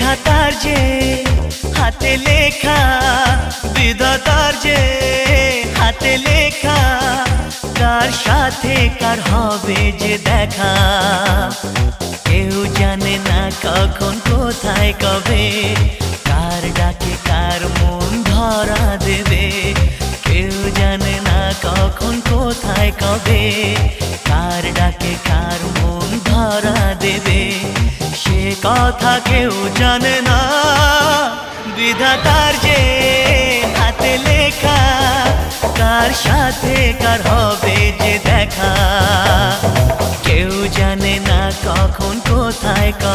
বিধাতার যে হাতে লেখা, বিধাতার যে হাতে লেখা, কার সাথে কার হবে যে দেখা। কেউ জানে না কখন কোথায় কবে, কার ডাকে কার মন ধরা দেবে। কেউ জানে না কখন কোথায় কবে, কার ডাকে কার মন ধরা দেবে। সে কথা কেউ জানে না, বিধাতার যে হাতে লেখা, কার সাথে কার হবে যে দেখা। কেউ জানে না কখন কোথায় কবে।